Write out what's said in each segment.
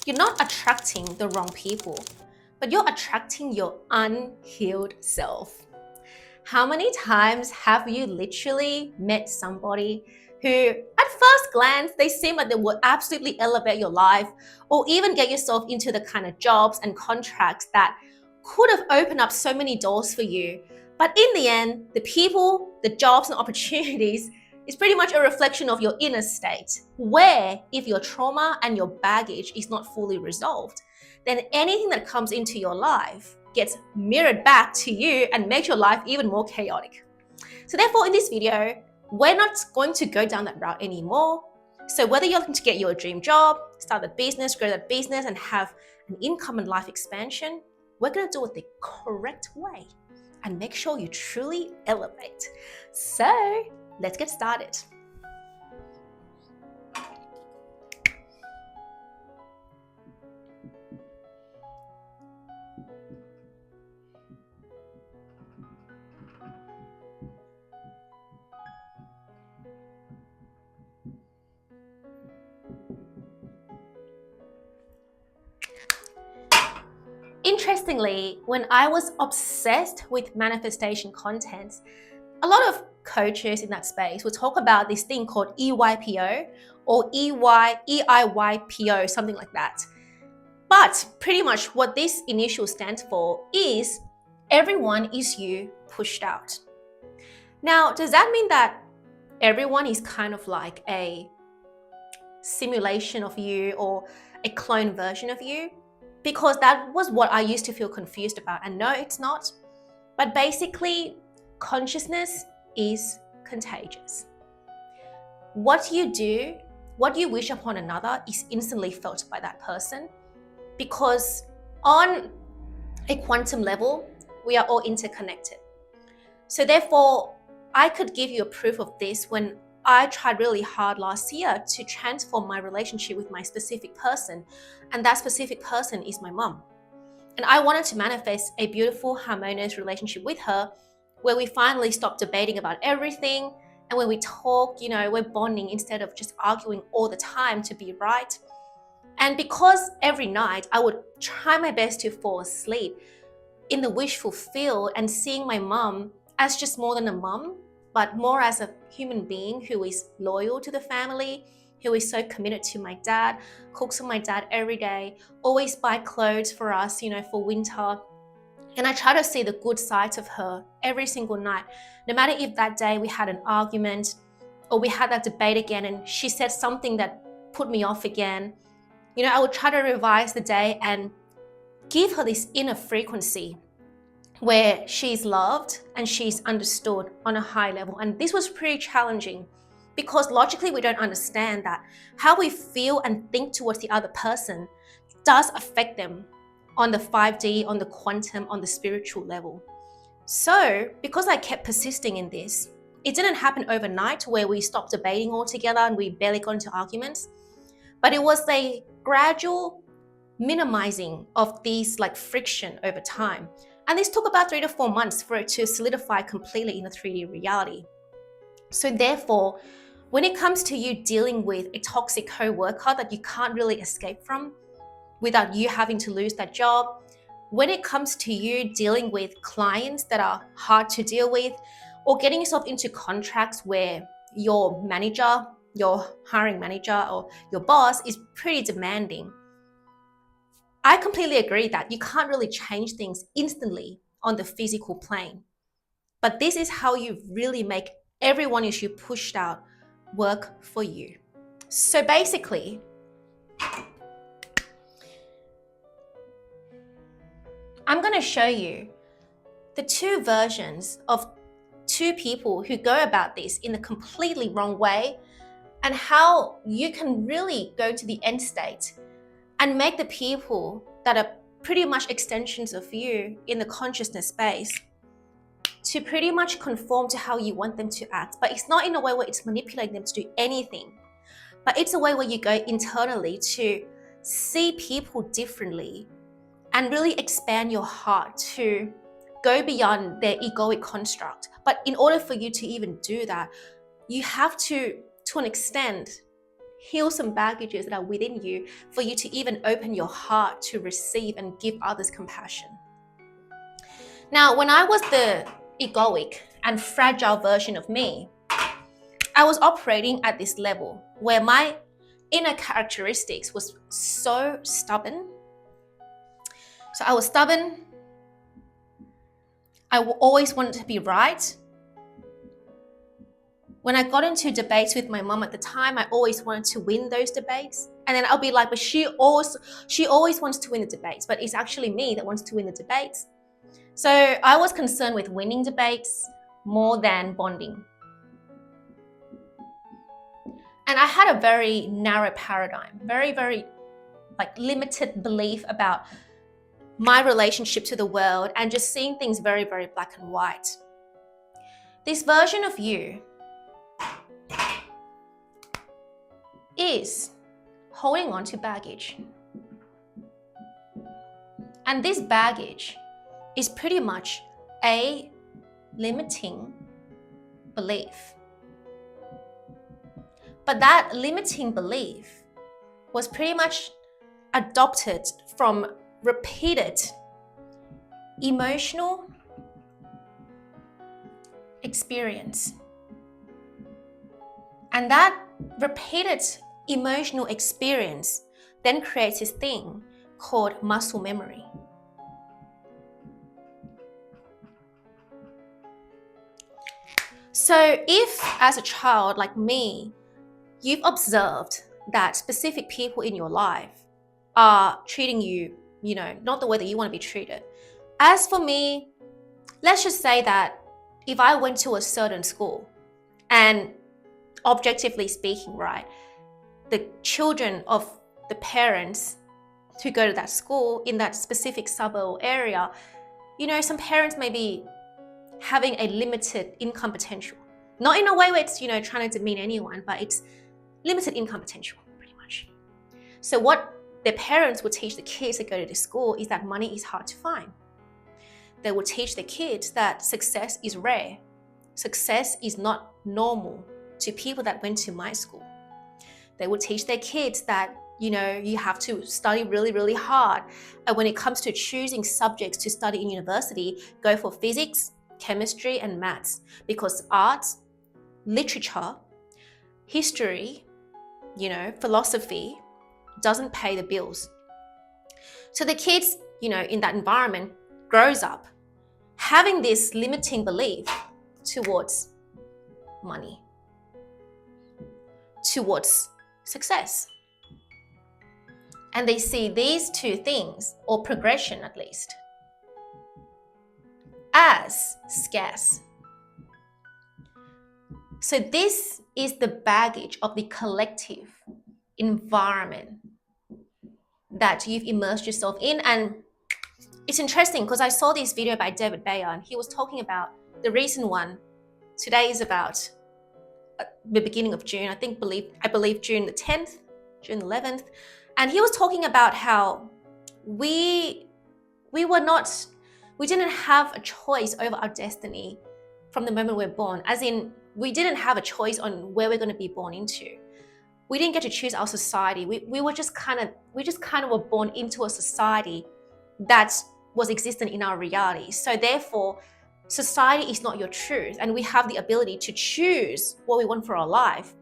you're not attracting the wrong people, but you're attracting your unhealed self. How many times have you literally met somebody who, at first glance, they seem like they would absolutely elevate your life or even get yourself into the kind of jobs and contracts that could have opened up so many doors for you. But in the end, the people, the jobs and opportunities is pretty much a reflection of your inner state, where if your trauma and your baggage is not fully resolved, then anything that comes into your life gets mirrored back to you and makes your life even more chaotic. So therefore, in this video, we're not going to go down that route anymore. So whether you're looking to get your dream job, start a business, grow that business, and have an income and life expansion, we're going to do it the correct way and make sure you truly elevate. So let's get started. Interestingly, when I was obsessed with manifestation contents, a lot of coaches in that space will talk about this thing called EYPO or EIYPO, something like that. But pretty much what this initial stands for is everyone is you pushed out. Now, does that mean that everyone is kind of like a simulation of you or a clone version of you? Because that was what I used to feel confused about. And no, it's not. But basically, consciousness is contagious. What you do, what you wish upon another is instantly felt by that person, because on a quantum level, we are all interconnected. So therefore, I could give you a proof of this when I tried really hard last year to transform my relationship with my specific person, and that specific person is my mom. And I wanted to manifest a beautiful, harmonious relationship with her where we finally stop debating about everything, and when we talk, we're bonding instead of just arguing all the time to be right. And because every night I would try my best to fall asleep in the wish fulfilled and seeing my mom as just more than a mom, but more as a human being who is loyal to the family, who is so committed to my dad, cooks for my dad every day, always buy clothes for us, for winter. And I try to see the good sides of her every single night, no matter if that day we had an argument or we had that debate again and she said something that put me off again. I would try to revise the day and give her this inner frequency where she's loved and she's understood on a high level. And this was pretty challenging because logically we don't understand that how we feel and think towards the other person does affect them on the 5D, on the quantum, on the spiritual level. So because I kept persisting in this, it didn't happen overnight where we stopped debating altogether and we barely got into arguments, but it was a gradual minimizing of these friction over time. And this took about 3 to 4 months for it to solidify completely in a 3D reality. So therefore, when it comes to you dealing with a toxic co-worker that you can't really escape from without you having to lose that job, when it comes to you dealing with clients that are hard to deal with, or getting yourself into contracts where your manager, your hiring manager, or your boss is pretty demanding, I completely agree that you can't really change things instantly on the physical plane. But this is how you really make everyone you pushed out work for you. So basically, I'm going to show you the two versions of two people who go about this in a completely wrong way, and how you can really go to the end state and make the people that are pretty much extensions of you in the consciousness space to pretty much conform to how you want them to act. But it's not in a way where it's manipulating them to do anything, but it's a way where you go internally to see people differently and really expand your heart to go beyond their egoic construct. But in order for you to even do that, you have to an extent, heal some baggages that are within you for you to even open your heart to receive and give others compassion. Now, when I was the egoic and fragile version of me, I was operating at this level where my inner characteristics was so stubborn. So I was stubborn. I always wanted to be right. When I got into debates with my mom at the time, I always wanted to win those debates. And then I'll be like, but she always wants to win the debates, but it's actually me that wants to win the debates. So I was concerned with winning debates more than bonding. And I had a very narrow paradigm, very, very limited belief about my relationship to the world and just seeing things very, very black and white. This version of you is holding on to baggage. And this baggage is pretty much a limiting belief. But that limiting belief was pretty much adopted from repeated emotional experience. And that repeated emotional experience then creates this thing called muscle memory. So if, as a child like me, you've observed that specific people in your life are treating you, not the way that you want to be treated. As for me, let's just say that if I went to a certain school and objectively speaking, right, the children of the parents who go to that school in that specific suburb area, some parents may be having a limited income potential. Not in a way where it's, trying to demean anyone, but it's limited income potential, pretty much. So what their parents would teach the kids that go to the school is that money is hard to find. They will teach the kids that success is rare. Success is not normal to people that went to my school. They will teach their kids that, you have to study really, really hard. And when it comes to choosing subjects to study in university, go for physics, chemistry, and maths, because arts, literature, history, philosophy doesn't pay the bills. So the kids, in that environment grows up having this limiting belief towards money, towards success. And they see these two things, or progression at least, as scarce. So this is the baggage of the collective environment that you've immersed yourself in. And it's interesting because I saw this video by David Bayer, and he was talking about the recent one. Today is about the beginning of June, I believe June the 10th, June 11th. And he was talking about how we didn't have a choice over our destiny from the moment we're born. As in, we didn't have a choice on where we're going to be born into. We didn't get to choose our society. We just kind of were born into a society that was existent in our reality. So therefore, society is not your truth, and we have the ability to choose what we want for our life.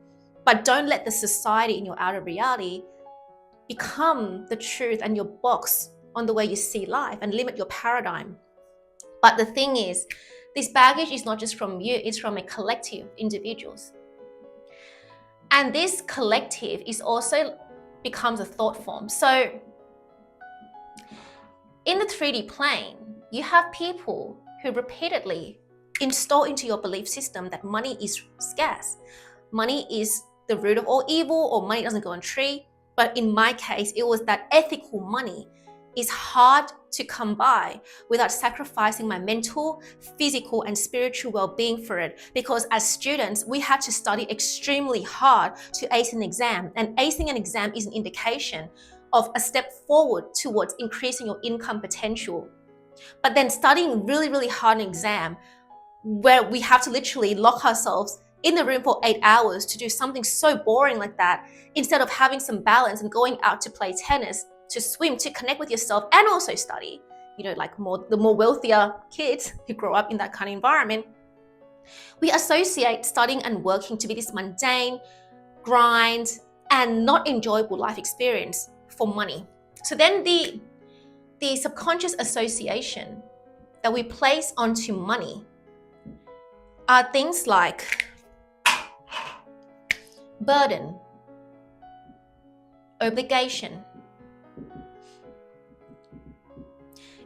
But don't let the society in your outer reality become the truth and your box on the way you see life and limit your paradigm. But the thing is, this baggage is not just from you, it's from a collective of individuals. And this collective is also becomes a thought form. So in the 3D plane, you have people who repeatedly install into your belief system that money is scarce. Money is the root of all evil, or money doesn't go on tree. But in my case, it was that ethical money is hard to come by without sacrificing my mental, physical, and spiritual well-being for it. Because as students, we had to study extremely hard to ace an exam. And acing an exam is an indication of a step forward towards increasing your income potential. But then studying really, really hard an exam, where we have to literally lock ourselves in the room for 8 hours to do something so boring like that, instead of having some balance and going out to play tennis, to swim, to connect with yourself and also study. Like the more wealthier kids who grow up in that kind of environment, we associate studying and working to be this mundane, grind, and not enjoyable life experience for money. So then the subconscious association that we place onto money are things like burden, obligation.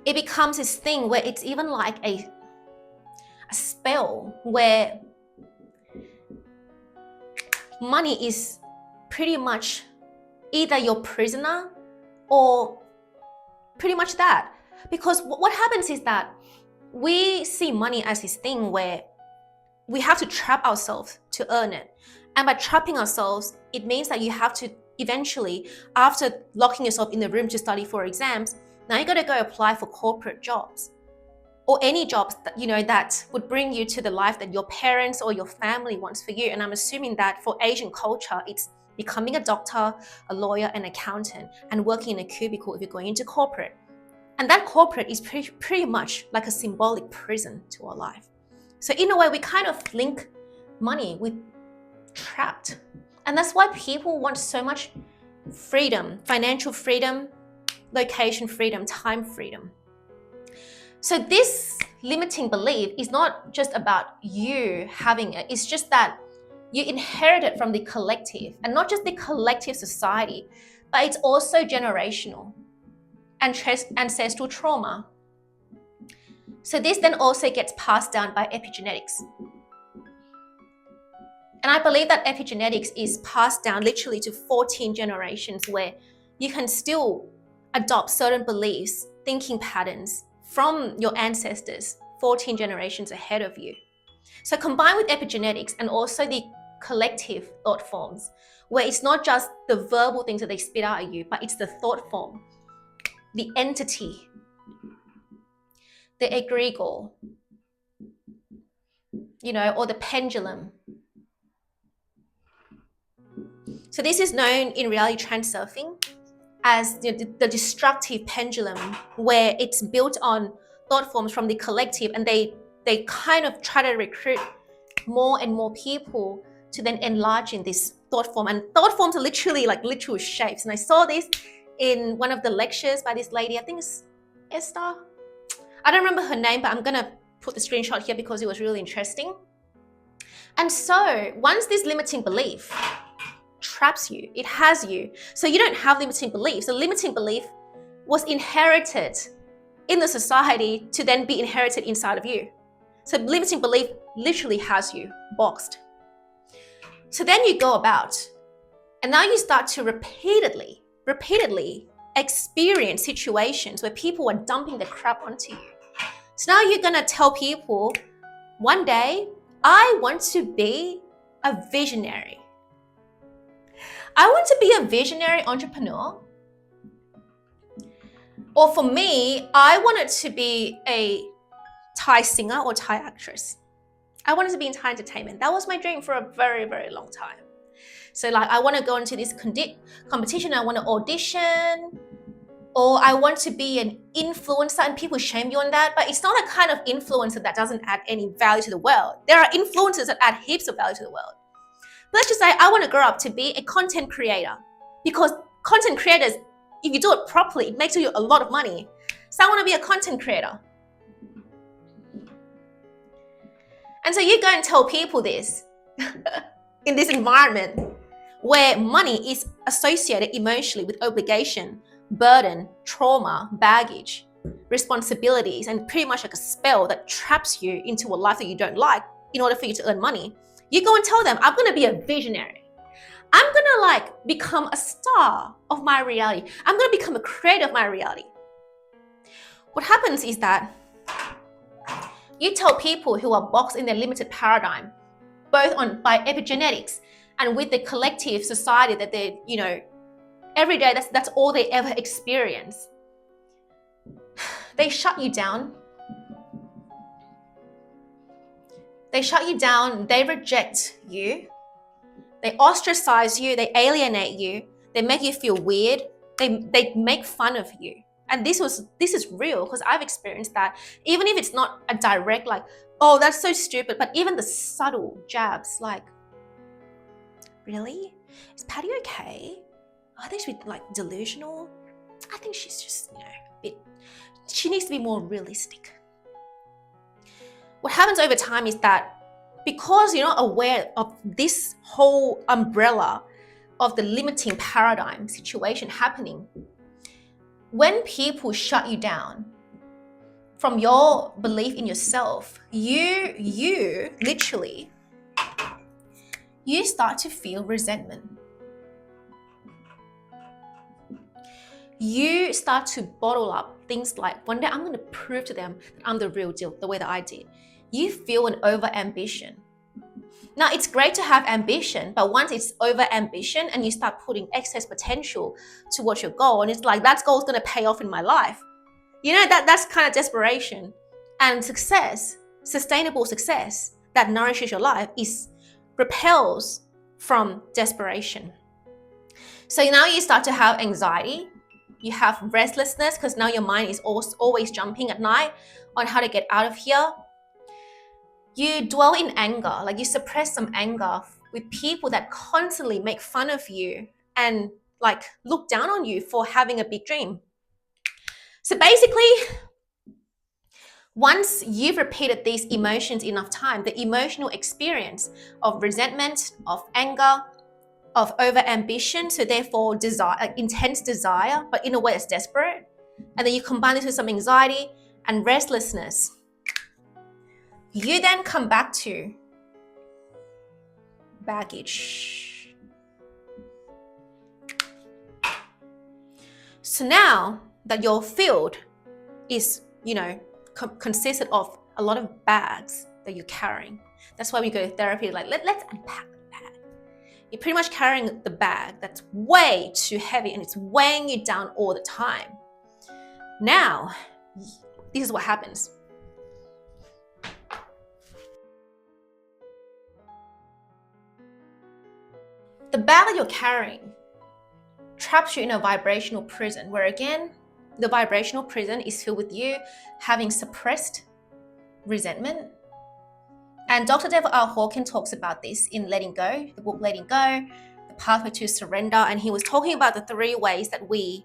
It becomes this thing where it's even like a spell, where money is pretty much either your prisoner or pretty much that. Because what happens is that we see money as this thing where we have to trap ourselves to earn it. And by trapping ourselves, it means that you have to eventually, after locking yourself in the room to study for exams, now you got to go apply for corporate jobs or any jobs that, that would bring you to the life that your parents or your family wants for you. And I'm assuming that for Asian culture, it's becoming a doctor, a lawyer, an accountant, and working in a cubicle if you're going into corporate. And that corporate is pretty much like a symbolic prison to our life. So in a way, we kind of link money with trapped. And that's why people want so much freedom, financial freedom, location freedom, time freedom. So this limiting belief is not just about you having it. It's just that you inherit it from the collective, and not just the collective society, but it's also generational and ancestral trauma. So this then also gets passed down by epigenetics. And I believe that epigenetics is passed down literally to 14 generations, where you can still adopt certain beliefs, thinking patterns from your ancestors 14 generations ahead of you. So combined with epigenetics and also the collective thought forms, where it's not just the verbal things that they spit out at you, but it's the thought form, the entity, the egregore, or the pendulum. So this is known in reality transurfing as the destructive pendulum, where it's built on thought forms from the collective, and they kind of try to recruit more and more people to then enlarge in this thought form. And thought forms are literally like literal shapes. And I saw this in one of the lectures by this lady, I think it's Esther. I don't remember her name, but I'm gonna put the screenshot here because it was really interesting. And so once this limiting belief traps you, it has you. So you don't have limiting beliefs. The limiting belief was inherited in the society to then be inherited inside of you. So limiting belief literally has you boxed. So then you go about, and now you start to repeatedly experience situations where people are dumping the crap onto you. So now you're gonna tell people, one day, I want to be a visionary. I want to be a visionary entrepreneur. Or for me, I wanted to be a Thai singer or Thai actress. I wanted to be in Thai entertainment. That was my dream for a very, very long time. So like, I want to go into this competition, I want to audition, or I want to be an influencer, and people shame you on that, but it's not a kind of influencer that doesn't add any value to the world. There are influencers that add heaps of value to the world. But let's just say I want to grow up to be a content creator, because content creators, if you do it properly, it makes you a lot of money. So I want to be a content creator. And so you go and tell people this in this environment where money is associated emotionally with obligation, burden, trauma, baggage, responsibilities, and pretty much like a spell that traps you into a life that you don't like in order for you to earn money. You go and tell them, I'm going to be a visionary. I'm going to like become a star of my reality. I'm going to become a creator of my reality. What happens is that you tell people who are boxed in their limited paradigm, both by epigenetics and with the collective society that they, every day, that's all they ever experience. They shut you down. They shut you down, they reject you, they ostracize you, they alienate you, they make you feel weird, they make fun of you. And this is real because I've experienced that. Even if it's not a direct like, oh, that's so stupid, but even the subtle jabs like, really? Is Patty okay? I think she's like delusional. I think she's just, a bit, she needs to be more realistic. What happens over time is that because you're not aware of this whole umbrella of the limiting paradigm situation happening, when people shut you down from your belief in yourself, you literally, you start to feel resentment. You start to bottle up things like, one day I'm going to prove to them that I'm the real deal, the way that I did. You feel an over ambition. Now, it's great to have ambition, but once it's over ambition and you start putting excess potential towards your goal, and it's like, that goal is going to pay off in my life. That's kind of desperation. And success, sustainable success that nourishes your life repels from desperation. So now you start to have anxiety. You have restlessness because now your mind is always jumping at night on how to get out of here. You dwell in anger, like you suppress some anger with people that constantly make fun of you and like look down on you for having a big dream. So basically, once you've repeated these emotions enough time, the emotional experience of resentment, of anger, of over ambition, so therefore desire, like intense desire, but in a way that's desperate, and then you combine this with some anxiety and restlessness, you then come back to baggage. So now that your field is, consisted of a lot of bags that you're carrying. That's why we go to therapy, like, let's unpack the bag. You're pretty much carrying the bag that's way too heavy and it's weighing you down all the time. Now, this is what happens. The bag that you're carrying traps you in a vibrational prison where, again, the vibrational prison is filled with you having suppressed resentment. And Dr. David R. Hawkins talks about this in Letting Go, the book Letting Go, the pathway to surrender. And he was talking about the 3 ways that we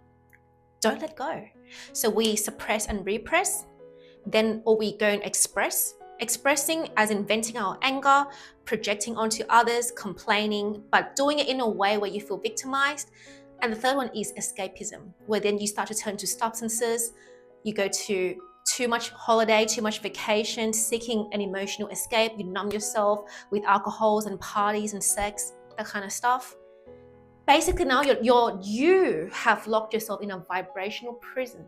don't let go. So we suppress and repress, or we go and express. Expressing as in venting our anger, projecting onto others, complaining, but doing it in a way where you feel victimized. And the 3rd one is escapism, where then you start to turn to substances. You go to too much holiday, too much vacation, seeking an emotional escape. You numb yourself with alcohols and parties and sex, that kind of stuff. Basically now you have locked yourself in a vibrational prison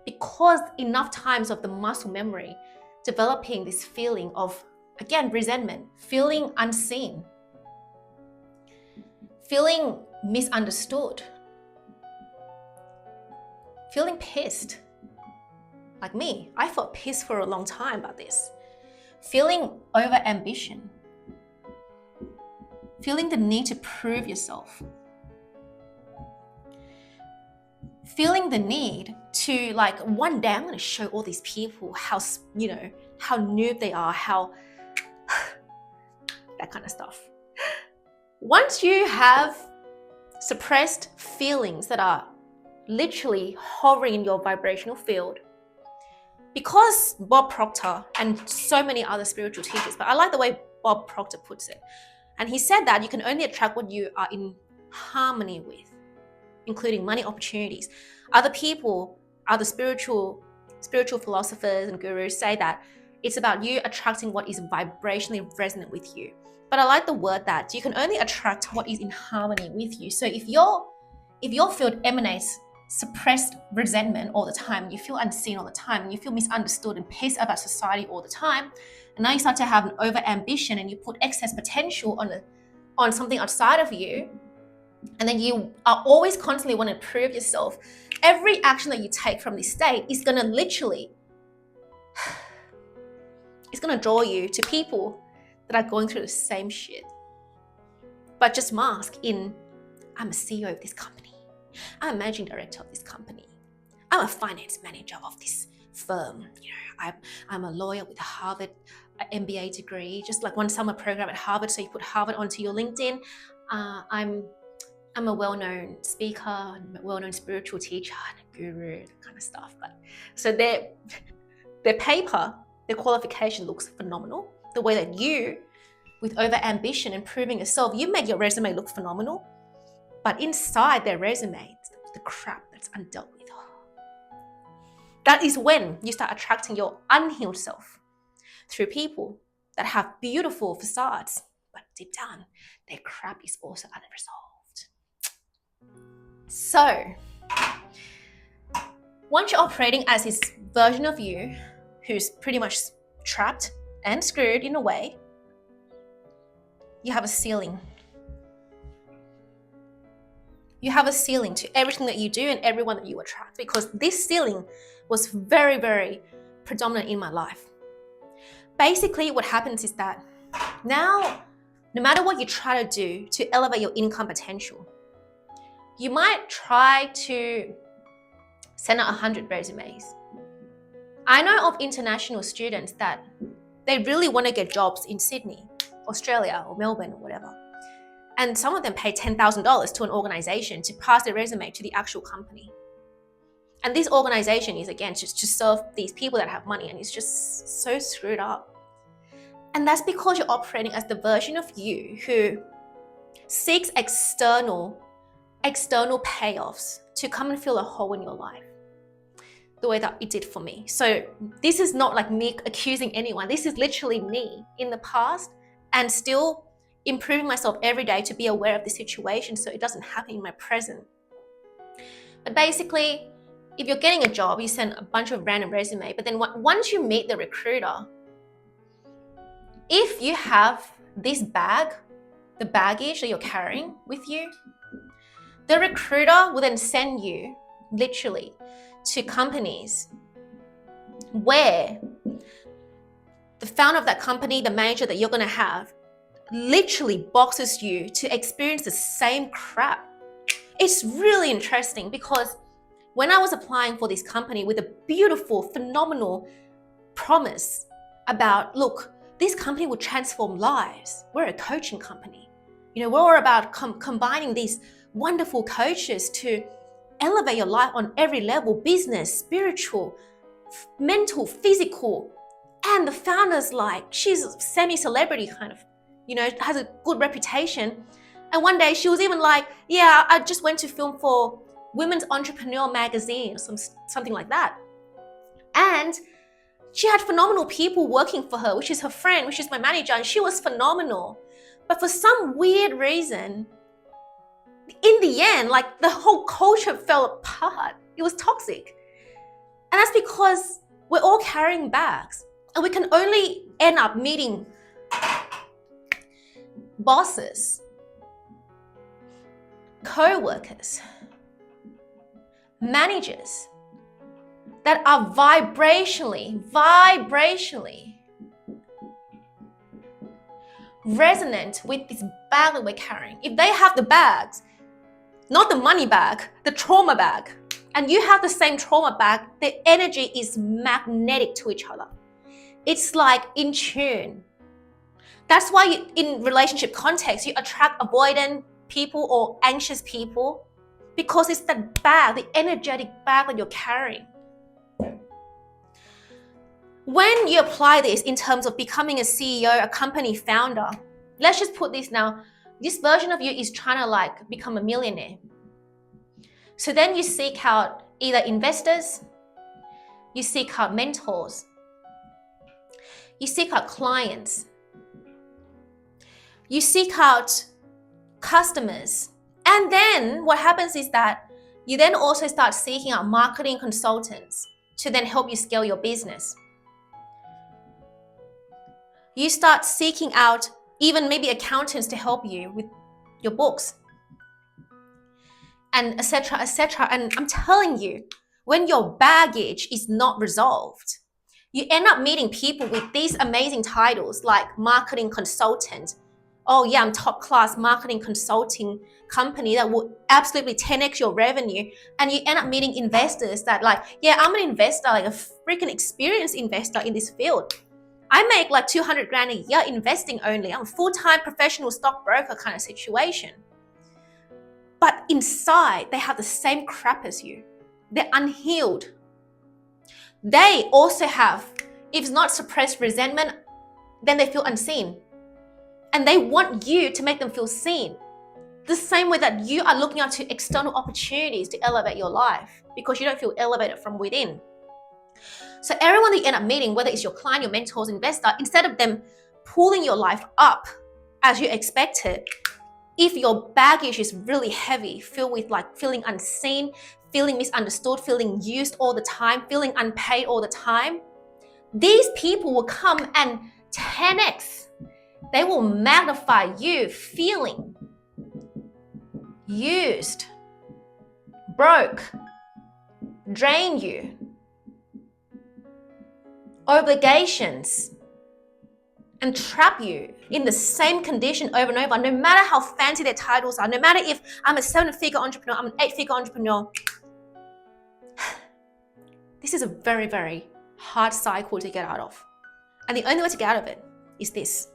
because enough times of the muscle memory developing this feeling of, again, resentment, feeling unseen, feeling misunderstood, feeling pissed. Like me, I felt pissed for a long time about this. Feeling over ambition, feeling the need to prove yourself, feeling the need to, like, one day I'm going to show all these people how noob they are, how that kind of stuff. Once you have suppressed feelings that are literally hovering in your vibrational field, because Bob Proctor and so many other spiritual teachers, but I like the way Bob Proctor puts it. And he said that you can only attract what you are in harmony with, including money opportunities. Other people, other spiritual philosophers and gurus say that it's about you attracting what is vibrationally resonant with you. But I like the word that you can only attract what is in harmony with you. So if your field emanates suppressed resentment all the time, you feel unseen all the time, you feel misunderstood and pissed about society all the time, and now you start to have an over ambition and you put excess potential on something outside of you, and then you are always constantly want to prove yourself, every action that you take from this state is going to literally, It's going to draw you to people that are going through the same shit, but just mask in, I'm a CEO of this company. I'm a managing director of this company. I'm a finance manager of this firm. I'm a lawyer with a Harvard MBA degree, just like one summer program at Harvard. So you put Harvard onto your LinkedIn. I'm a well-known speaker, I'm a well-known spiritual teacher and a guru, that kind of stuff. But so their paper, their qualification looks phenomenal. The way that you, with over ambition and proving yourself, you make your resume look phenomenal. But inside their resume, the crap that's undealt with. That is when you start attracting your unhealed self through people that have beautiful facades, but deep down, their crap is also unresolved. So, once you're operating as this version of you who's pretty much trapped and screwed in a way, you have a ceiling. You have a ceiling to everything that you do and everyone that you attract, because this ceiling was very, very predominant in my life. Basically, what happens is that now, no matter what you try to do to elevate your income potential, you might try to send out 100 resumes. I know of international students that they really want to get jobs in Sydney, Australia, or Melbourne, or whatever. And some of them pay $10,000 to an organization to pass their resume to the actual company. And this organization is, again, just to serve these people that have money, and it's just so screwed up. And that's because you're operating as the version of you who seeks external payoffs to come and fill a hole in your life, the way that it did for me. So this is not like me accusing anyone. This is literally me in the past and still improving myself every day to be aware of the situation so it doesn't happen in my present. But basically, if you're getting a job, you send a bunch of random resume, but then once you meet the recruiter, if you have this bag, the baggage that you're carrying with you, the recruiter will then send you literally to companies where the founder of that company, the manager that you're going to have, literally boxes you to experience the same crap. It's really interesting because when I was applying for this company with a beautiful, phenomenal promise about, look, this company will transform lives. We're a coaching company. We're about combining these wonderful coaches to elevate your life on every level, business, spiritual, mental, physical. And the founder's like, she's a semi-celebrity kind of, has a good reputation. And one day she was even like, yeah, I just went to film for Women's Entrepreneur magazine or something like that. And she had phenomenal people working for her, which is her friend, which is my manager, and she was phenomenal. But for some weird reason, in the end, like the whole culture fell apart. It was toxic. And that's because we're all carrying bags and we can only end up meeting bosses, co-workers, managers that are vibrationally resonant with this bag that we're carrying. If they have the bags, not the money bag, the trauma bag, and you have the same trauma bag, the energy is magnetic to each other. It's like in tune. That's why in relationship context, you attract avoidant people or anxious people, because it's that bag, the energetic bag that you're carrying. When you apply this in terms of becoming a CEO, a company founder, let's just put this now, this version of you is trying to become a millionaire. So then you seek out either investors, you seek out mentors, you seek out clients, you seek out customers. And then what happens is that you then also start seeking out marketing consultants to then help you scale your business. You start seeking out even maybe accountants to help you with your books, and etc. And I'm telling you, when your baggage is not resolved, You end up meeting people with these amazing titles like marketing consultant. Oh yeah, I'm top class marketing consulting company that will absolutely 10x your revenue. And you end up meeting investors that like, yeah, I'm an investor, like a freaking experienced investor in this field. I make like 200 grand a year investing only. I'm a full-time professional stockbroker kind of situation. But inside, they have the same crap as you. They're unhealed. They also have, if it's not suppressed resentment, then they feel unseen. And they want you to make them feel seen. The same way that you are looking out to external opportunities to elevate your life because you don't feel elevated from within. So everyone that you end up meeting, whether it's your client, your mentors, investor, instead of them pulling your life up as you expected, if your baggage is really heavy, filled with like feeling unseen, feeling misunderstood, feeling used all the time, feeling unpaid all the time, these people will come and 10x. They will magnify you feeling used, broke, drain you, obligations, and trap you in the same condition over and over, no matter how fancy their titles are, no matter if I'm a 7-figure entrepreneur, I'm an 8-figure entrepreneur. This is a very, very hard cycle to get out of. And the only way to get out of it is this.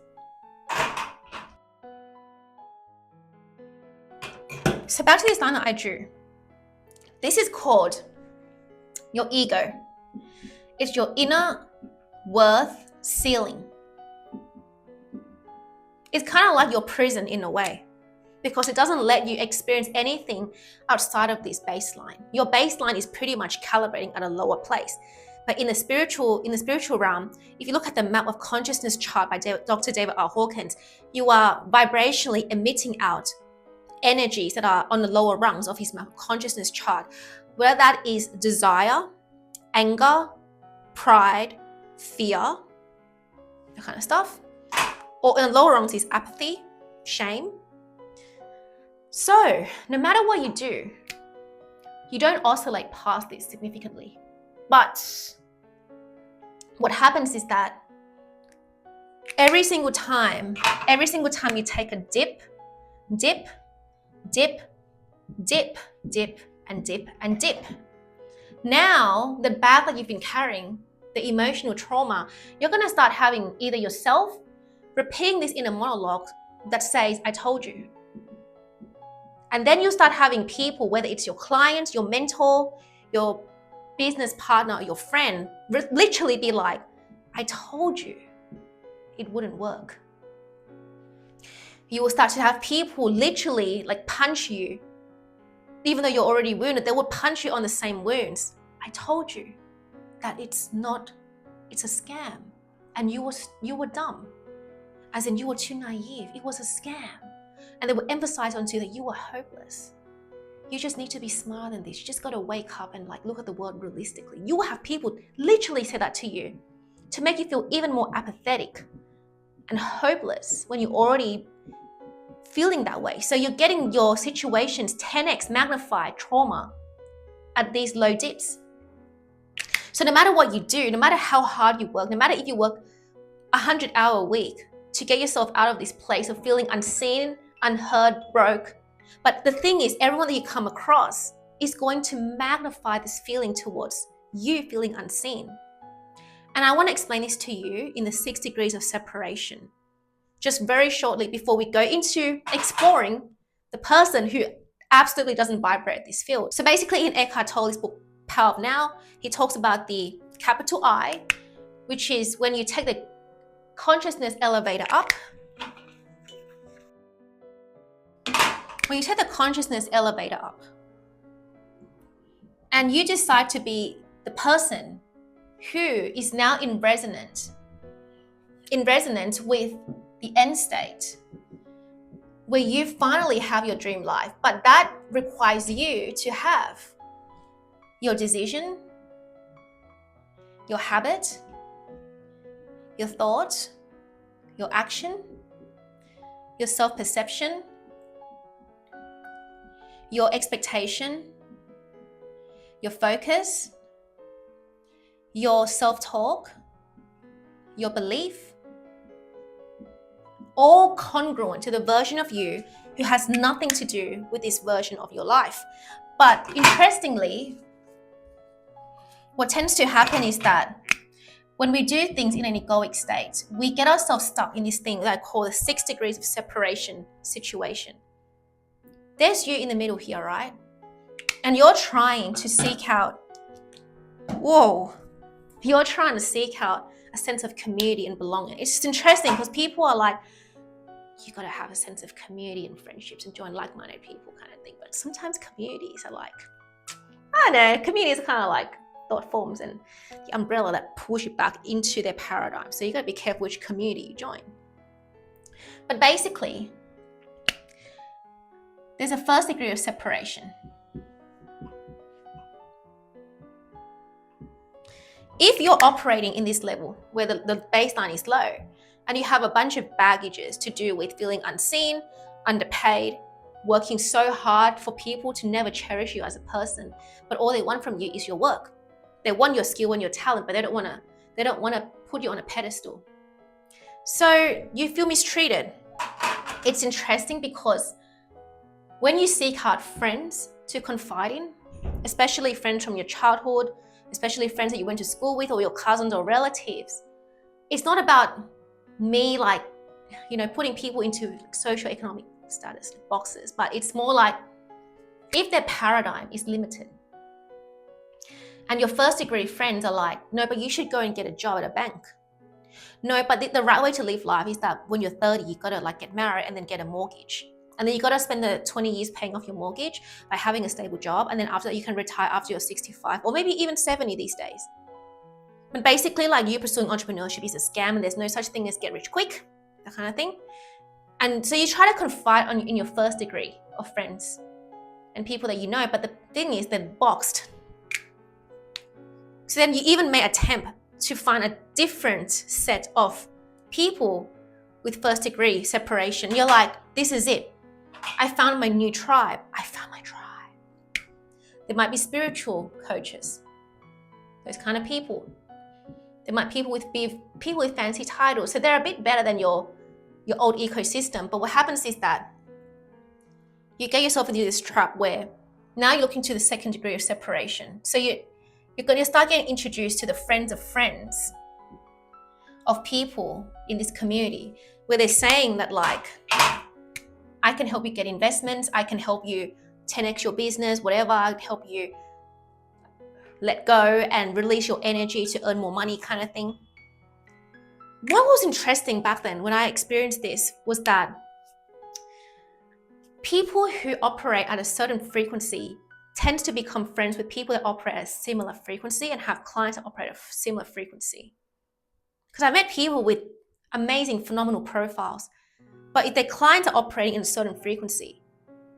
So back to this line that I drew. This is called your ego. It's your inner worth ceiling. It's kind of like your prison in a way, because it doesn't let you experience anything outside of this baseline. Your baseline is pretty much calibrating at a lower place. But in the spiritual realm, if you look at the map of consciousness chart by Dr. David R. Hawkins, you are vibrationally emitting out energies that are on the lower rungs of his map of consciousness chart, whether that is desire, anger, pride, fear, that kind of stuff. Or in the lower rungs is apathy, shame. So no matter what you do, you don't oscillate past this significantly. But what happens is that every single time you take a dip, and dip. Now, the bag that you've been carrying, the emotional trauma, you're going to start having either yourself repeating this inner monologue that says, I told you. And then you start having people, whether it's your client, your mentor, your business partner, or your friend, literally be like, I told you it wouldn't work. You will start to have people literally like punch you. Even though you're already wounded, they will punch you on the same wounds. I told you that it's a scam. And you were dumb. As in, you were too naive. It was a scam. And they will emphasize onto that you were hopeless. You just need to be smarter than this. You just got to wake up and like look at the world realistically. You will have people literally say that to you to make you feel even more apathetic and hopeless when you're already feeling that way. So you're getting your situations 10x magnified trauma at these low dips. So no matter what you do, no matter how hard you work, no matter if you work 100-hour week to get yourself out of this place of feeling unseen, unheard, broke. But the thing is, everyone that you come across is going to magnify this feeling towards you feeling unseen. And I want to explain this to you in the 6 degrees of separation. Just very shortly before we go into exploring the person who absolutely doesn't vibrate this field. So basically in Eckhart Tolle's book, Power of Now, he talks about the capital I, which is when you take the consciousness elevator up. When you take the consciousness elevator up and you decide to be the person who is now in resonance with the end state, where you finally have your dream life, but that requires you to have your decision, your habit, your thought, your action, your self-perception, your expectation, your focus, your self-talk, your belief, all congruent to the version of you who has nothing to do with this version of your life. But interestingly, what tends to happen is that when we do things in an egoic state, we get ourselves stuck in this thing that I call the 6 degrees of separation situation. There's you in the middle here, right? And you're trying to seek out, you're trying to seek out a sense of community and belonging. It's just interesting because people are like, you got to have a sense of community and friendships and join like-minded people kind of thing. But sometimes communities are like, I don't know, communities are kind of like thought forms and the umbrella that pulls you back into their paradigm. So you got to be careful which community you join. But basically, there's a first degree of separation. If you're operating in this level where the baseline is low and you have a bunch of baggages to do with feeling unseen, underpaid, working so hard for people to never cherish you as a person, but all they want from you is your work. They want your skill and your talent, but they don't want to put you on a pedestal. So you feel mistreated. It's interesting because when you seek out friends to confide in, especially friends from your childhood, especially friends that you went to school with or your cousins or relatives, it's not about me like, putting people into socioeconomic status boxes, but it's more like if their paradigm is limited and your first degree friends are like, no, but you should go and get a job at a bank. No, but the right way to live life is that when you're 30, you got to like get married and then get a mortgage. And then you got to spend the 20 years paying off your mortgage by having a stable job. And then after that, you can retire after you're 65 or maybe even 70 these days. But basically, like you pursuing entrepreneurship is a scam and there's no such thing as get rich quick, that kind of thing. And so you try to confide in your first degree of friends and people that you know. But the thing is, they're boxed. So then you even may attempt to find a different set of people with first degree separation. You're like, this is it. I found my new tribe. I found my tribe. There might be spiritual coaches, those kind of people. There might be people with fancy titles. So they're a bit better than your old ecosystem. But what happens is that you get yourself into this trap where now you're looking to the second degree of separation. So you're going to start getting introduced to the friends of people in this community where they're saying that like, I can help you get investments, I can help you 10x your business, whatever, I can help you let go and release your energy to earn more money kind of thing. What was interesting back then when I experienced this was that people who operate at a certain frequency tend to become friends with people that operate at a similar frequency and have clients that operate at a similar frequency. Because I met people with amazing, phenomenal profiles, but if their clients are operating in a certain frequency,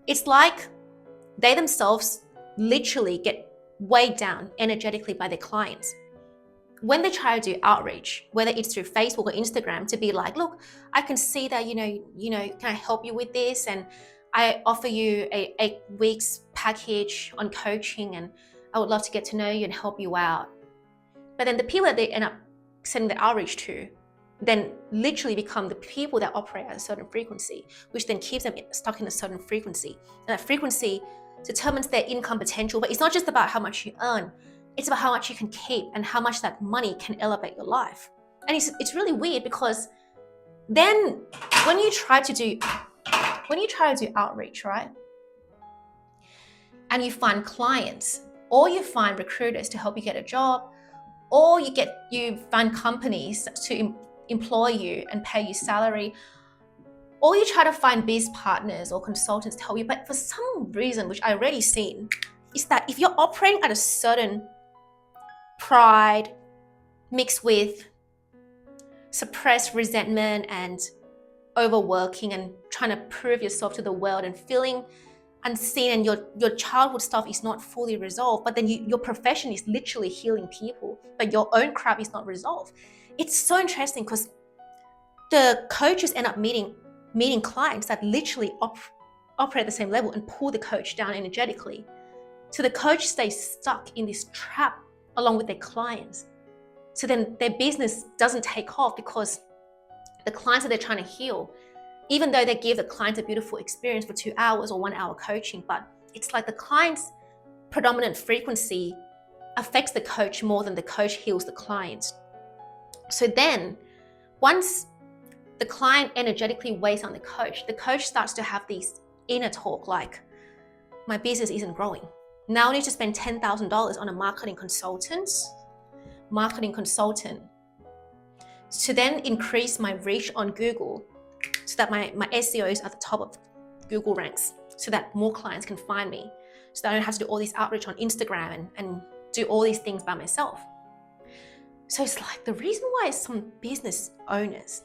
it's like they themselves literally get weighed down energetically by their clients. When they try to do outreach, whether it's through Facebook or Instagram, to be like, look, I can see that, can I help you with this? And I offer you a 8 weeks package on coaching and I would love to get to know you and help you out. But then the people that they end up sending the outreach to then literally become the people that operate at a certain frequency, which then keeps them stuck in a certain frequency. And that frequency determines their income potential. But it's not just about how much you earn, it's about how much you can keep and how much that money can elevate your life. And it's really weird because then when you try to do outreach, right? And you find clients or you find recruiters to help you get a job, or you find companies to employ you and pay you salary, or you try to find biz partners or consultants to help you. But for some reason, which I already seen, is that if you're operating at a certain pride mixed with suppressed resentment and overworking and trying to prove yourself to the world and feeling unseen, and your childhood stuff is not fully resolved, but then your profession is literally healing people, but your own crap is not resolved. It's so interesting because the coaches end up meeting clients that literally operate at the same level and pull the coach down energetically. So the coach stays stuck in this trap along with their clients. So then their business doesn't take off because the clients that they're trying to heal, even though they give the clients a beautiful experience for 2 hours or 1 hour coaching, but it's like the client's predominant frequency affects the coach more than the coach heals the client. So then once the client energetically weighs on the coach starts to have these inner talk like, my business isn't growing. Now I need to spend $10,000 on a marketing consultant to then increase my reach on Google so that my SEO is at the top of Google ranks so that more clients can find me. So that I don't have to do all this outreach on Instagram and do all these things by myself. So it's like the reason why some business owners,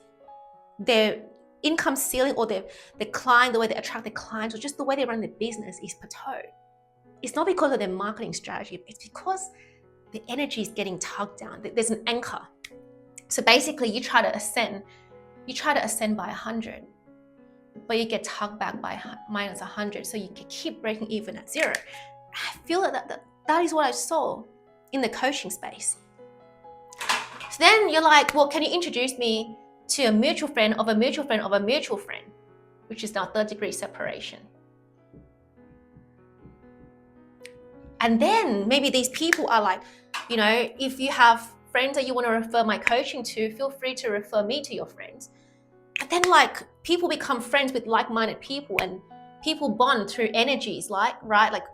their income ceiling or the client, the way they attract their clients or just the way they run their business is plateau. It's not because of their marketing strategy, it's because the energy is getting tugged down. There's an anchor. So basically you try to ascend by 100, but you get tugged back by minus 100. So you can keep breaking even at 0. I feel that is what I saw in the coaching space. So then you're like, well, can you introduce me to a mutual friend of a mutual friend of a mutual friend, which is now 3rd-degree separation. And then maybe these people are like, you know, if you have friends that you want to refer my coaching to, feel free to refer me to your friends. But then like people become friends with like-minded people and people bond through energies, like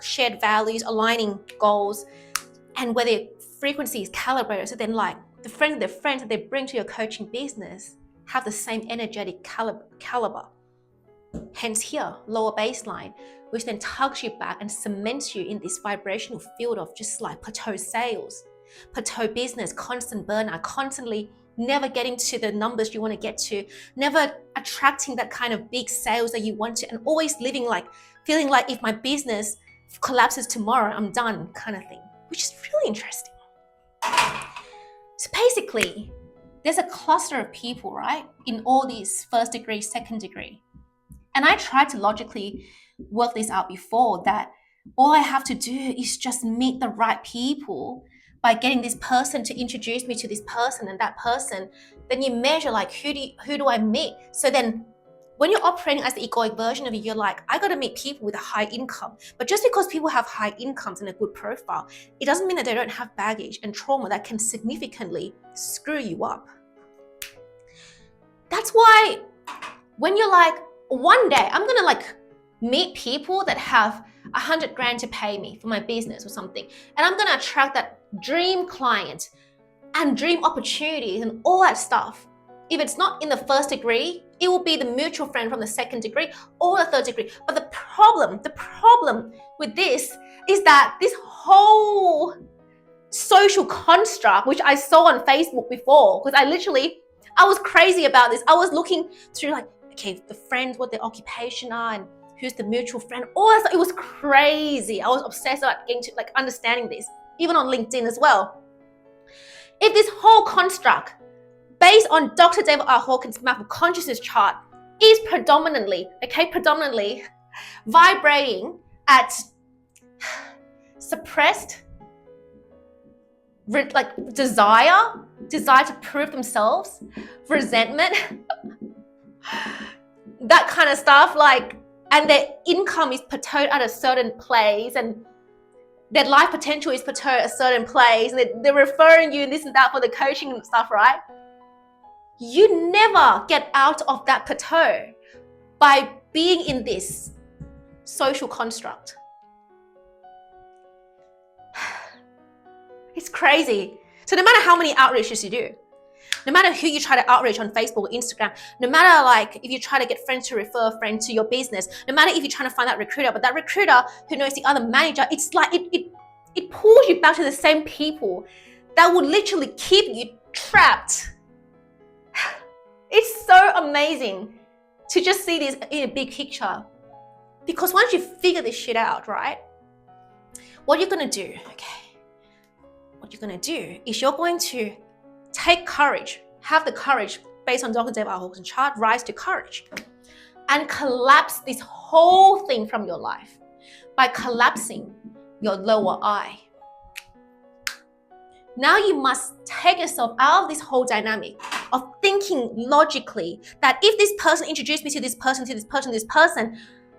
shared values, aligning goals, and where their frequency is calibrated. So then like the friends that they bring to your coaching business have the same energetic caliber. Hence here, lower baseline, which then tugs you back and cements you in this vibrational field of just like plateau sales, plateau business, constant burnout, constantly never getting to the numbers you want to get to, never attracting that kind of big sales that you want to, and always living like, feeling like if my business collapses tomorrow, I'm done kind of thing, which is really interesting. So basically, there's a cluster of people, right, in all these 1st degree, 2nd degree. And I tried to logically work this out before, that all I have to do is just meet the right people by getting this person to introduce me to this person and that person. Then you measure like, who do I meet? So then when you're operating as the egoic version of you, you're like, I got to meet people with a high income. But just because people have high incomes and a good profile, it doesn't mean that they don't have baggage and trauma that can significantly screw you up. That's why when you're like, one day I'm going to like meet people that have 100 grand to pay me for my business or something, and I'm going to attract that dream client and dream opportunities and all that stuff. If it's not in the 1st degree, it will be the mutual friend from the 2nd degree or the 3rd degree. But the problem with this is that this whole social construct, which I saw on Facebook before, because I was crazy about this. I was looking through like, okay, the friends, what their occupation are, and who's the mutual friend. All that stuff. It was crazy. I was obsessed about getting to like understanding this, even on LinkedIn as well. If this whole construct, based on Dr. David R. Hawkins' map of consciousness chart, is predominantly vibrating at suppressed like desire to prove themselves, resentment, that kind of stuff, like, and their income is plateaued at a certain place, and their life potential is plateaued at a certain place, and they're referring you and this and that for the coaching and stuff, right? You never get out of that plateau by being in this social construct. It's crazy. So no matter how many outreaches you do, no matter who you try to outreach on Facebook or Instagram, no matter like if you try to get friends to refer a friend to your business, no matter if you're trying to find that recruiter, but that recruiter who knows the other manager, it's like it pulls you back to the same people that would literally keep you trapped. It's so amazing to just see this in a big picture. Because once you figure this shit out, right, what you're going to do, is you're going to take courage, have the courage based on Dr. David R. Hawkins' chart, rise to courage, and collapse this whole thing from your life by collapsing your lower I. Now you must take yourself out of this whole dynamic of thinking logically that if this person introduced me to this person,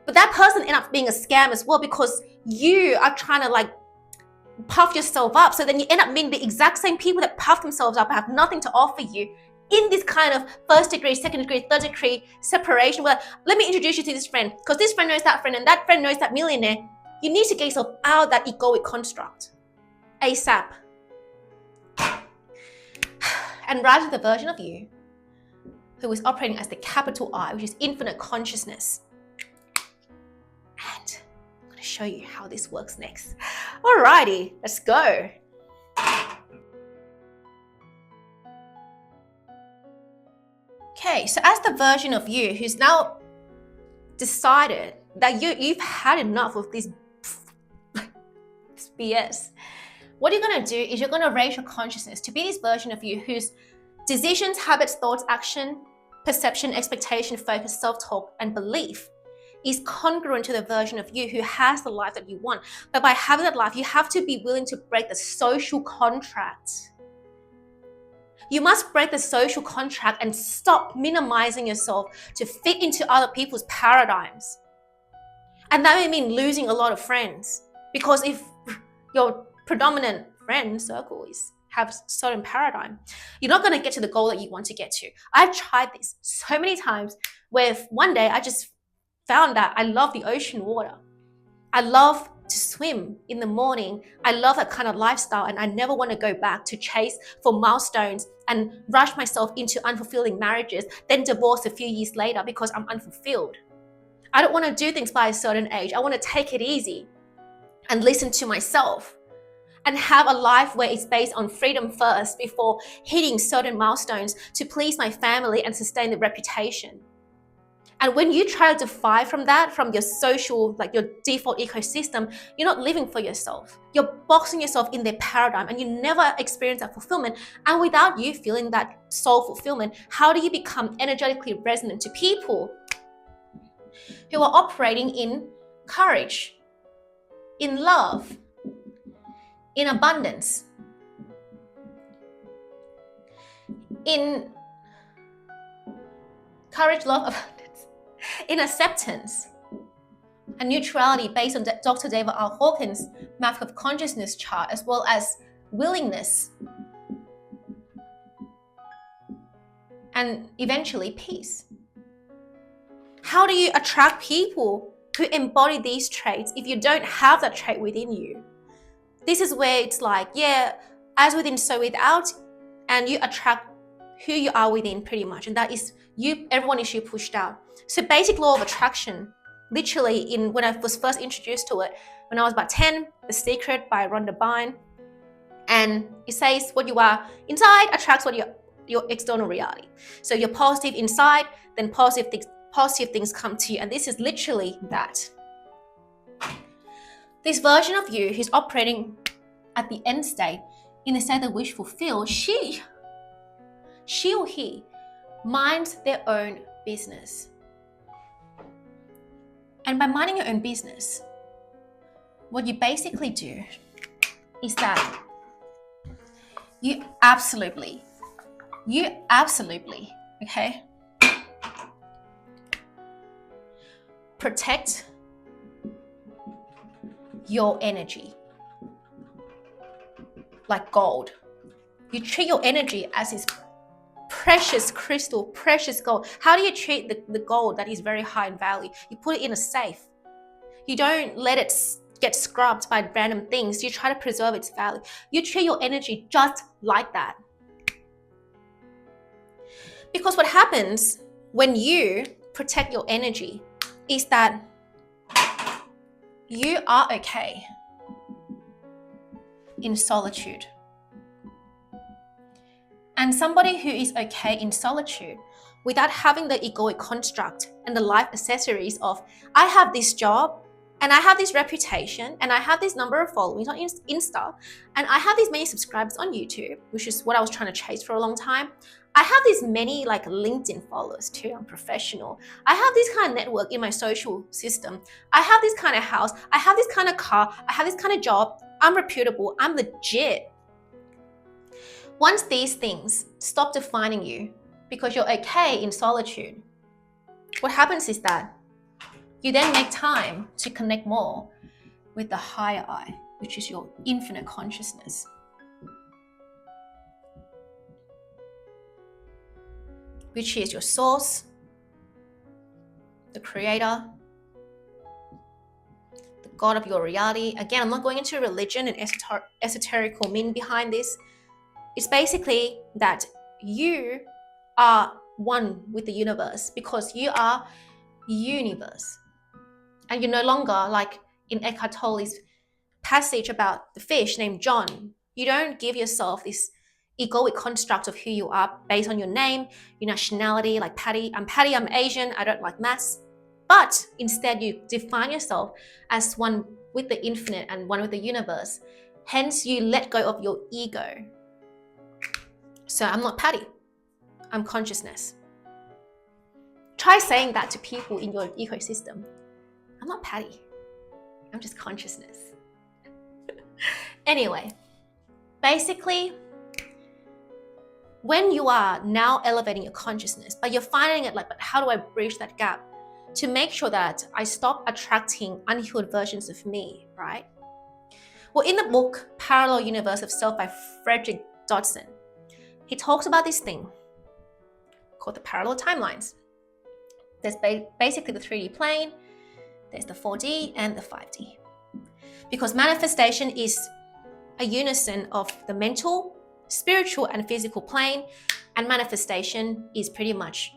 but that person ended up being a scam as well because you are trying to like puff yourself up. So then you end up being the exact same people that puff themselves up and have nothing to offer you in this kind of first degree, second degree, third degree separation where let me introduce you to this friend because this friend knows that friend and that friend knows that millionaire. You need to get yourself out of that egoic construct ASAP. And rise to the version of you who is operating as the capital I, which is infinite consciousness. And I'm going to show you how this works next. Alrighty, let's go. Okay, so as the version of you who's now decided that you've had enough of this BS, what you're going to do is you're going to raise your consciousness to be this version of you whose decisions, habits, thoughts, action, perception, expectation, focus, self-talk, and belief is congruent to the version of you who has the life that you want. But by having that life, you have to be willing to break the social contract. You must break the social contract and stop minimizing yourself to fit into other people's paradigms. And that may mean losing a lot of friends. Because if your predominant friend circle have certain paradigm, you're not going to get to the goal that you want to get to. I've tried this so many times where one day I just found that I love the ocean water. I love to swim in the morning. I love that kind of lifestyle and I never want to go back to chase for milestones and rush myself into unfulfilling marriages, then divorce a few years later because I'm unfulfilled. I don't want to do things by a certain age. I want to take it easy and listen to myself and have a life where it's based on freedom first before hitting certain milestones to please my family and sustain the reputation. And when you try to defy from that, from your social, like your default ecosystem, you're not living for yourself. You're boxing yourself in their paradigm and you never experience that fulfillment. And without you feeling that soul fulfillment, how do you become energetically resonant to people who are operating in courage, in love, in abundance, in courage, love, abundance, in acceptance and neutrality based on Dr. David R. Hawkins' Map of Consciousness chart, as well as willingness and eventually peace. How do you attract people who embody these traits if you don't have that trait within you? This is where it's like, yeah, as within, so without, and you attract who you are within pretty much. And that is you, everyone is you pushed out. So basic law of attraction, literally when I was first introduced to it, when I was about 10, The Secret by Rhonda Byrne. And it says what you are inside attracts what your external reality. So you're positive inside, then positive things come to you. And this is literally that. This version of you who's operating at the end state, in the state that wish fulfilled, she or he minds their own business. And by minding your own business, what you basically do is that you absolutely, okay, protect your energy like gold. You treat your energy as this precious crystal, precious gold. How do you treat the gold that is very high in value? You put it in a safe. You don't let it get scrubbed by random things. You try to preserve its value. You treat your energy just like that. Because what happens when you protect your energy is that you are okay in solitude. And somebody who is okay in solitude without having the egoic construct and the life accessories of, I have this job and I have this reputation and I have this number of followings on Insta and I have these many subscribers on YouTube, which is what I was trying to chase for a long time. I have these many like LinkedIn followers too, I'm professional. I have this kind of network in my social system. I have this kind of house. I have this kind of car. I have this kind of job. I'm reputable. I'm legit. Once these things stop defining you because you're okay in solitude, what happens is that you then make time to connect more with the higher I, which is your infinite consciousness. Which is your source, the creator, the God of your reality. Again, I'm not going into religion and esoterical meaning behind this. It's basically that you are one with the universe because you are universe. And you're no longer like in Eckhart Tolle's passage about the fish named John. You don't give yourself this egoic construct of who you are based on your name, your nationality, like Patty, I'm Asian, I don't like maths. But instead you define yourself as one with the infinite and one with the universe. Hence you let go of your ego. So I'm not Patty, I'm consciousness. Try saying that to people in your ecosystem. I'm not Patty, I'm just consciousness. Anyway, basically, when you are now elevating your consciousness, but you're finding it like, but how do I bridge that gap to make sure that I stop attracting unhealed versions of me, right? Well, in the book, Parallel Universe of Self by Frederick Dodson, he talks about this thing called the parallel timelines. There's basically the 3D plane, there's the 4D and the 5D. Because manifestation is a unison of the mental, spiritual, and physical plane, and manifestation is pretty much,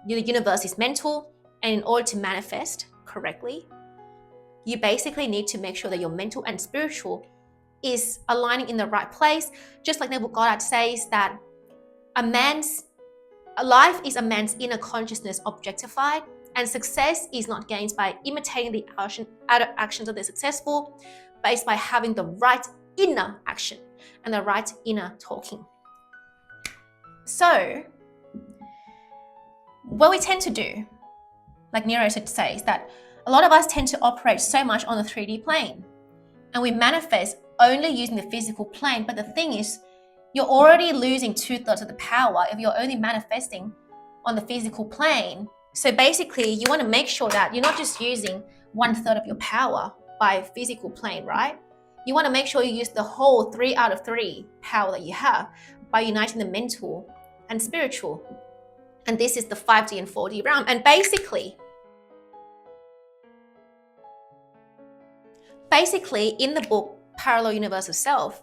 the universe is mental, and in order to manifest correctly, you basically need to make sure that your mental and spiritual is aligning in the right place. Just like Neville Goddard says that a life is a man's inner consciousness objectified, and success is not gained by imitating the outer actions of the successful, but it's by having the right inner action and the right inner talking. So, what we tend to do, like Nero says, that a lot of us tend to operate so much on the 3D plane, and we manifest only using the physical plane. But the thing is, you're already losing 2/3 of the power if you're only manifesting on the physical plane. So basically, you want to make sure that you're not just using 1/3 of your power by physical plane, right? You want to make sure you use the whole 3 out of 3 power that you have by uniting the mental and spiritual. And this is the 5D and 4D realm. And basically, in the book, Parallel Universe of Self,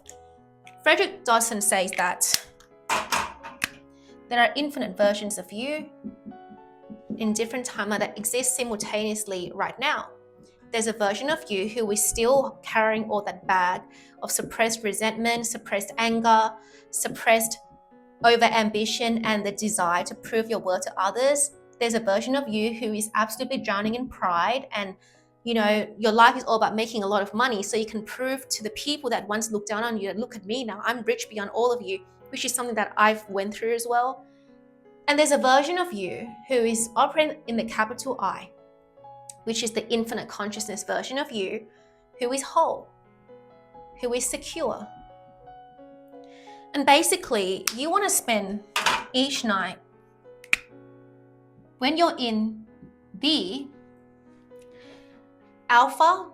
Frederick Dodson says that there are infinite versions of you in different timelines that exist simultaneously right now. There's a version of you who is still carrying all that bag of suppressed resentment, suppressed anger, suppressed over-ambition, and the desire to prove your worth to others. There's a version of you who is absolutely drowning in pride, and your life is all about making a lot of money so you can prove to the people that once looked down on you that look at me now, I'm rich beyond all of you, which is something that I've went through as well. And there's a version of you who is operating in the capital I, which is the infinite consciousness version of you, who is whole, who is secure. And basically, you want to spend each night, when you're in the alpha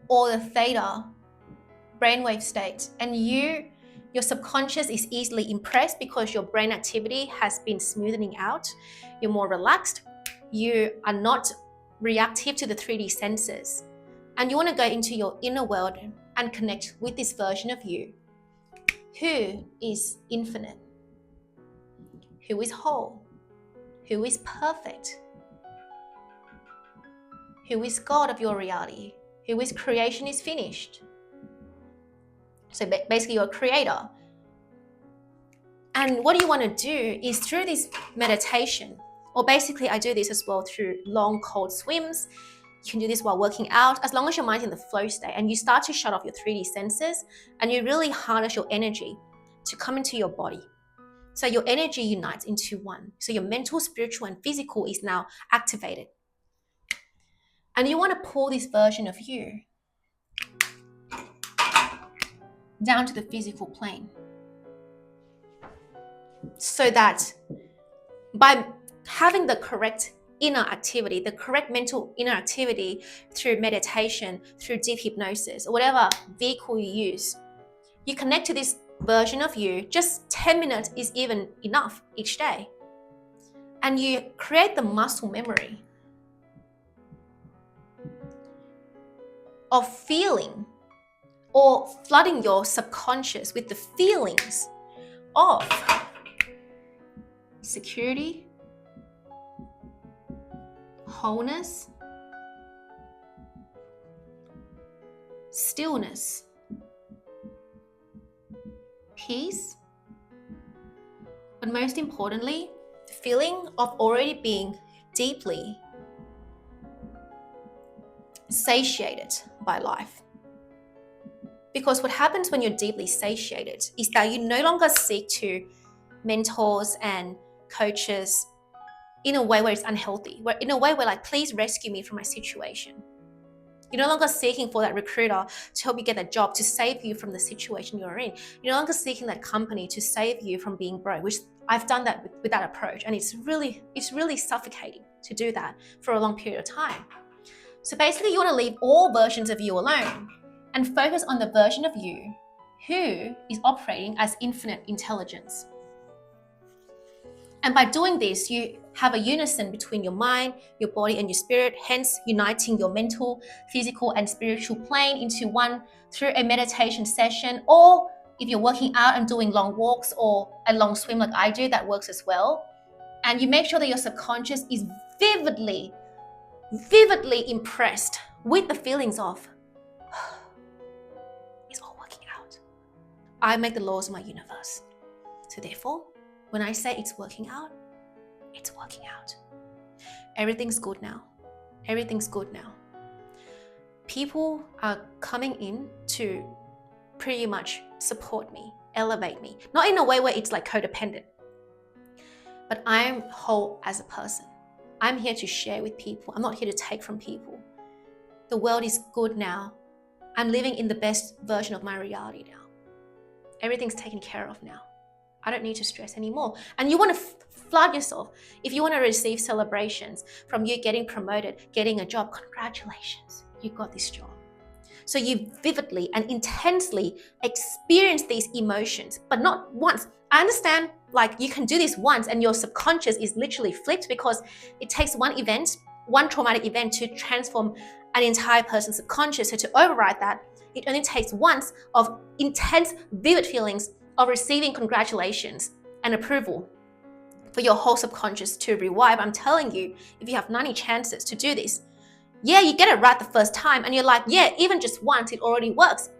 or the theta brainwave state, and your subconscious is easily impressed because your brain activity has been smoothing out, you're more relaxed, you are not reactive to the 3D senses, and you want to go into your inner world and connect with this version of you who is infinite, who is whole, who is perfect, who is God of your reality, who is creation is finished. So basically you're a creator. And what you want to do is through this meditation, or basically I do this as well through long cold swims. You can do this while working out, as long as your mind's in the flow state and you start to shut off your 3D senses and you really harness your energy to come into your body. So your energy unites into one. So your mental, spiritual, and physical is now activated. And you want to pull this version of you down to the physical plane. so that by having the correct inner activity, the correct mental inner activity through meditation, through deep hypnosis, or whatever vehicle you use, you connect to this version of you. Just 10 minutes is even enough each day. And you create the muscle memory of feeling or flooding your subconscious with the feelings of security, wholeness, stillness, peace, but most importantly, the feeling of already being deeply satiated by life. Because what happens when you're deeply satiated is that you no longer seek to mentors and coaches in a way where it's unhealthy, where in a way where like, please rescue me from my situation. You're no longer seeking for that recruiter to help you get that job, to save you from the situation you're in. You're no longer seeking that company to save you from being broke, which I've done that with that approach. And it's really suffocating to do that for a long period of time. So basically you want to leave all versions of you alone and focus on the version of you who is operating as infinite intelligence. And by doing this, you have a unison between your mind, your body, and your spirit, hence uniting your mental, physical, and spiritual plane into one through a meditation session. Or if you're working out and doing long walks or a long swim like I do, that works as well. And you make sure that your subconscious is vividly impressed with the feelings of, it's all working out. I make the laws of my universe. So therefore, when I say it's working out, it's working out. Everything's good now. Everything's good now. People are coming in to pretty much support me, elevate me. Not in a way where it's like codependent, but I'm whole as a person. I'm here to share with people. I'm not here to take from people. The world is good now. I'm living in the best version of my reality now. Everything's taken care of now. I don't need to stress anymore. And you want to flood yourself. If you want to receive celebrations from you getting promoted, getting a job, congratulations, you got this job. So you vividly and intensely experience these emotions, but not once. I understand, like, you can do this once and your subconscious is literally flipped because it takes one event, one traumatic event to transform an entire person's subconscious. So to override that, it only takes once of intense, vivid feelings of receiving congratulations and approval for your whole subconscious to revive. I'm telling you, if you have 90 chances to do this, yeah, you get it right the first time and you're like, yeah, even just once, it already works.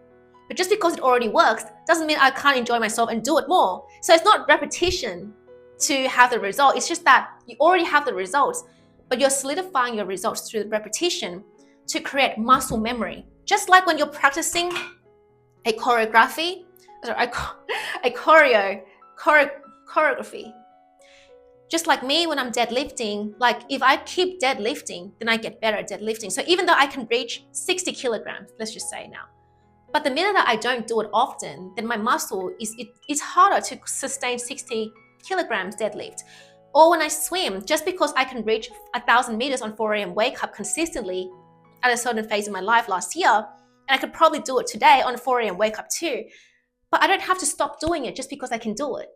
But just because it already works doesn't mean I can't enjoy myself and do it more. So it's not repetition to have the result. It's just that you already have the results, but you're solidifying your results through the repetition to create muscle memory. Just like when you're practicing a choreography, a choreography. Just like me when I'm deadlifting, like if I keep deadlifting, then I get better at deadlifting. So even though I can reach 60 kilograms, let's just say now, but the minute that I don't do it often, then my muscle it's harder to sustain 60 kilograms deadlift. Or when I swim, just because I can reach 1,000 meters on 4 a.m. wake up consistently at a certain phase of my life last year, and I could probably do it today on 4 a.m. wake up too. But I don't have to stop doing it just because I can do it.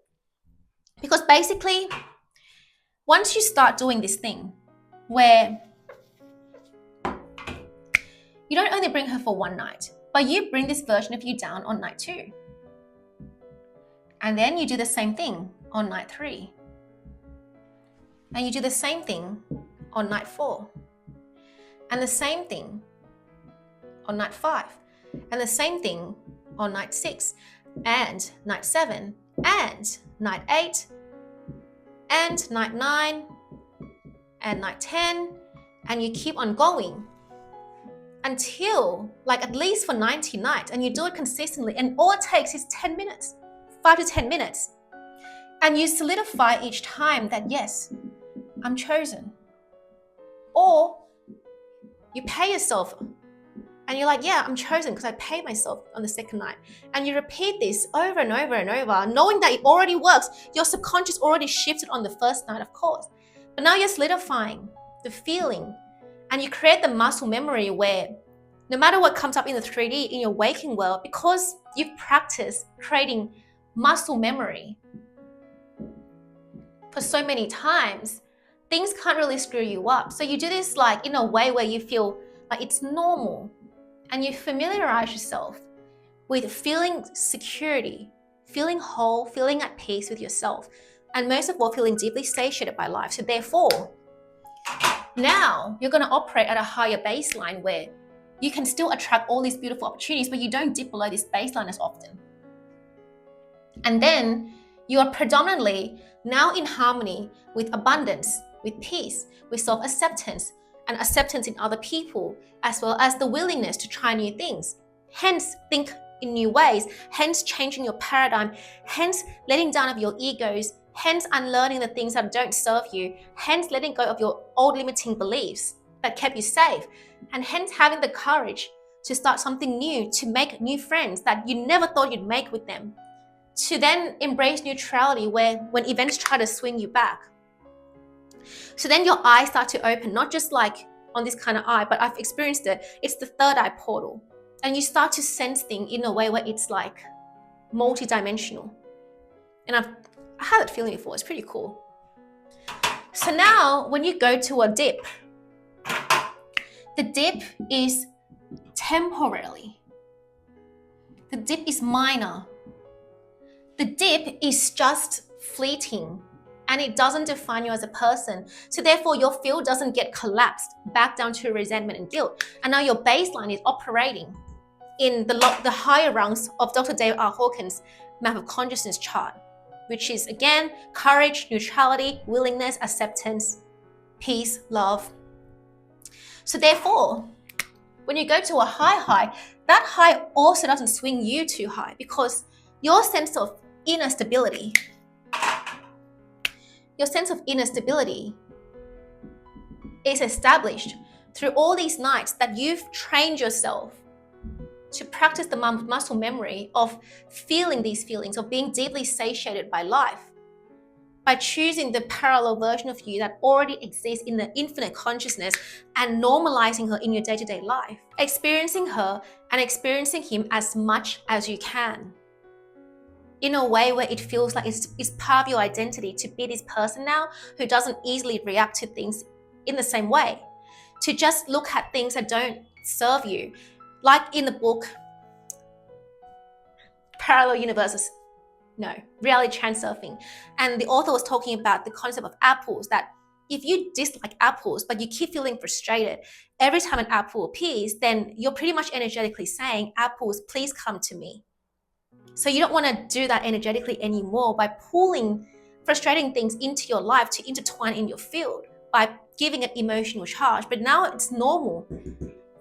Because basically, once you start doing this thing where you don't only bring her for one night, but you bring this version of you down on night 2. And then you do the same thing on night 3. And you do the same thing on night 4. And the same thing on night 5. And the same thing on night 6. And night 7, and night 8, and night 9, and night 10, and you keep on going until like at least for 90 nights, and you do it consistently, and all it takes is 10 minutes, 5 to 10 minutes, and you solidify each time that yes, I'm chosen. Or you pay yourself And you're like, yeah, I'm chosen because I paid myself on the second night. And you repeat this over and over and over, knowing that it already works. Your subconscious already shifted on the first night, of course. But now you're solidifying the feeling, and you create the muscle memory where no matter what comes up in the 3D in your waking world, because you've practiced creating muscle memory for so many times, things can't really screw you up. So you do this like in a way where you feel like it's normal, and you familiarize yourself with feeling security, feeling whole, feeling at peace with yourself, and most of all, feeling deeply satiated by life. So therefore, now you're going to operate at a higher baseline where you can still attract all these beautiful opportunities, but you don't dip below this baseline as often. And then you are predominantly now in harmony with abundance, with peace, with self-acceptance, and acceptance in other people, as well as the willingness to try new things. Hence, think in new ways, hence changing your paradigm, hence letting down of your egos, hence unlearning the things that don't serve you, hence letting go of your old limiting beliefs that kept you safe, and hence having the courage to start something new, to make new friends that you never thought you'd make with them, to then embrace neutrality when events try to swing you back. So then your eyes start to open, not just like on this kind of eye, but I've experienced it. It's the third eye portal. And you start to sense things in a way where it's like multi-dimensional. And I had that feeling before. It's pretty cool. So now when you go to a dip, the dip is temporarily. The dip is minor. The dip is just fleeting, and it doesn't define you as a person. So therefore, your field doesn't get collapsed back down to resentment and guilt. And now your baseline is operating in the higher rungs of Dr. David R. Hawkins' map of consciousness chart, which is, again, courage, neutrality, willingness, acceptance, peace, love. So therefore, when you go to a high, that high also doesn't swing you too high, because your sense of inner stability is established through all these nights that you've trained yourself to practice the muscle memory of feeling these feelings, of being deeply satiated by life, by choosing the parallel version of you that already exists in the infinite consciousness and normalizing her in your day-to-day life, experiencing her and experiencing him as much as you can, in a way where it feels like it's part of your identity to be this person now who doesn't easily react to things in the same way, to just look at things that don't serve you. Like in the book, Reality Transurfing. And the author was talking about the concept of apples, that if you dislike apples, but you keep feeling frustrated every time an apple appears, then you're pretty much energetically saying, apples, please come to me. So you don't want to do that energetically anymore by pulling frustrating things into your life to intertwine in your field, by giving it emotional charge. But now it's normal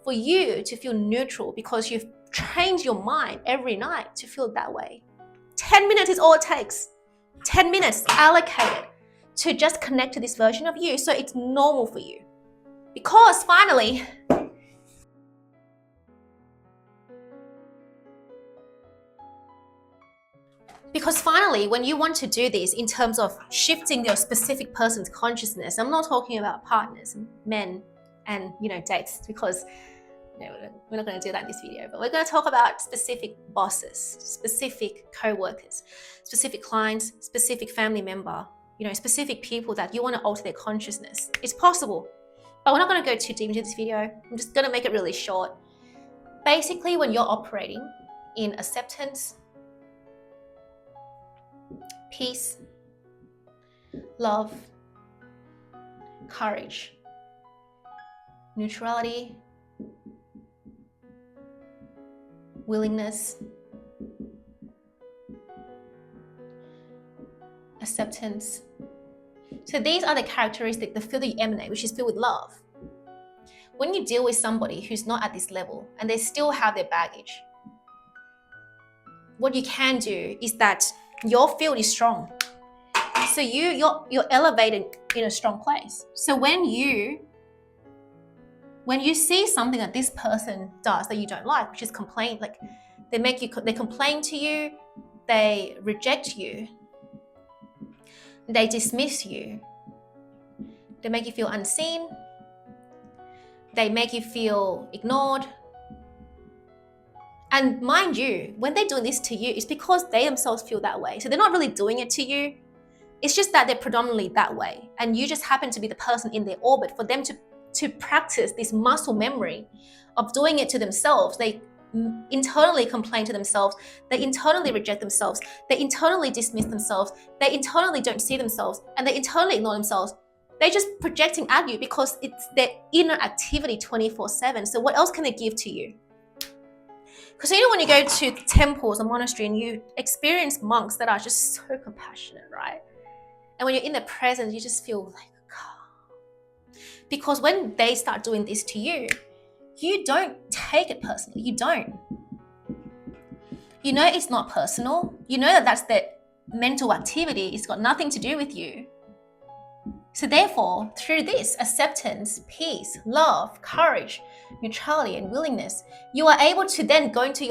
for you to feel neutral because you've trained your mind every night to feel that way. 10 minutes is all it takes. 10 minutes allocated to just connect to this version of you, so it's normal for you. Because finally, when you want to do this in terms of shifting your specific person's consciousness, I'm not talking about partners, men, and dates, because we're not going to do that in this video, but we're going to talk about specific bosses, specific co-workers, specific clients, specific family member, specific people that you want to alter their consciousness. It's possible, but we're not going to go too deep into this video. I'm just going to make it really short. Basically, when you're operating in acceptance, peace, love, courage, neutrality, willingness, acceptance. So these are the characteristics, the field that you emanate, which is filled with love. When you deal with somebody who's not at this level and they still have their baggage, what you can do is that your field is strong. So you're elevated in a strong place. So when you When you see something that this person does that you don't like, which is complain, like they complain to you, they reject you, they dismiss you, they make you feel unseen, they make you feel ignored. And mind you, when they're doing this to you, it's because they themselves feel that way. So they're not really doing it to you. It's just that they're predominantly that way. And you just happen to be the person in their orbit for them to practice this muscle memory of doing it to themselves. They internally complain to themselves. They internally reject themselves. They internally dismiss themselves. They internally don't see themselves. And they internally ignore themselves. They're just projecting at you because it's their inner activity 24/7. So what else can they give to you? Because you know when you go to temples or monastery and you experience monks that are just so compassionate, right? And when you're in their presence, you just feel like calm. Because when they start doing this to you, you don't take it personally. You don't. You know it's not personal. You know that that's their mental activity. It's got nothing to do with you. So therefore, through this acceptance, peace, love, courage, neutrality, and willingness, you are able to then go into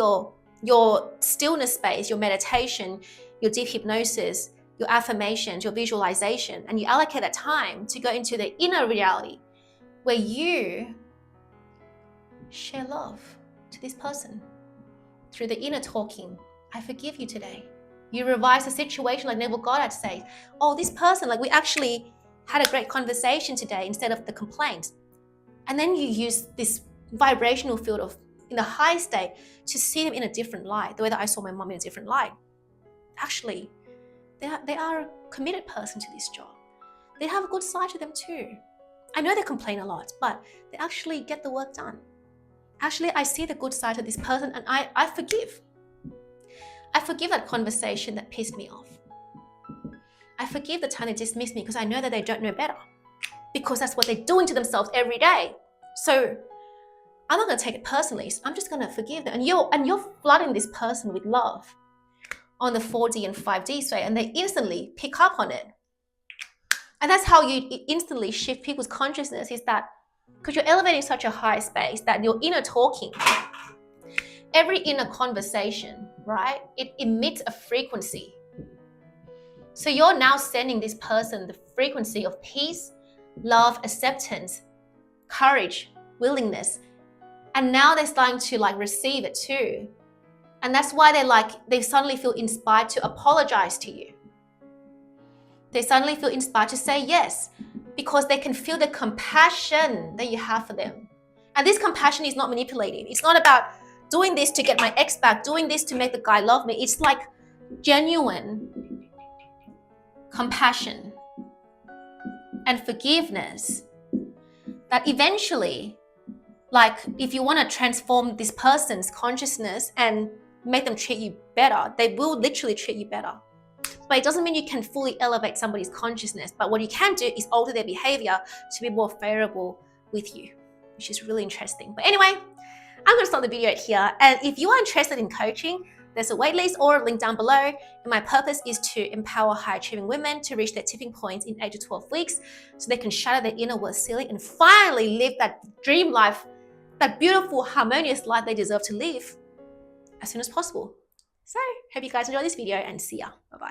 your stillness space, your meditation, your deep hypnosis, your affirmations, your visualization, and you allocate that time to go into the inner reality where you share love to this person through the inner talking. I forgive you today. You revise the situation like Neville Goddard says. Oh, this person, like we actually had a great conversation today instead of the complaints. And then you use this vibrational field of in the high state to see them in a different light, the way that I saw my mom in a different light. Actually, they are a committed person to this job. They have a good side to them too. I know they complain a lot, but they actually get the work done. Actually, I see the good side of this person and I forgive. I forgive that conversation that pissed me off. I forgive the time they dismiss me because I know that they don't know better. Because that's what they're doing to themselves every day. So I'm not going to take it personally. So I'm just going to forgive them. And you're flooding this person with love on the 4D and 5D state, and they instantly pick up on it. And that's how you instantly shift people's consciousness, is that because you're elevating such a high space that your inner talking, every inner conversation, right, it emits a frequency. So you're now sending this person the frequency of peace, love, acceptance, courage, willingness. And now they're starting to like receive it too. And that's why they suddenly feel inspired to apologize to you. They suddenly feel inspired to say yes, because they can feel the compassion that you have for them. And this compassion is not manipulative. It's not about doing this to get my ex back, doing this to make the guy love me. It's like genuine compassion and forgiveness that eventually, like if you want to transform this person's consciousness and make them treat you better, they will literally treat you better. But it doesn't mean you can fully elevate somebody's consciousness. But what you can do is alter their behavior to be more favorable with you, which is really interesting. But anyway, I'm going to stop the video right here. And if you are interested in coaching, there's a waitlist or a link down below. And my purpose is to empower high achieving women to reach their tipping points in 8 to 12 weeks so they can shatter their inner worth ceiling and finally live that dream life, that beautiful, harmonious life they deserve to live as soon as possible. So, hope you guys enjoy this video and see ya. Bye-bye.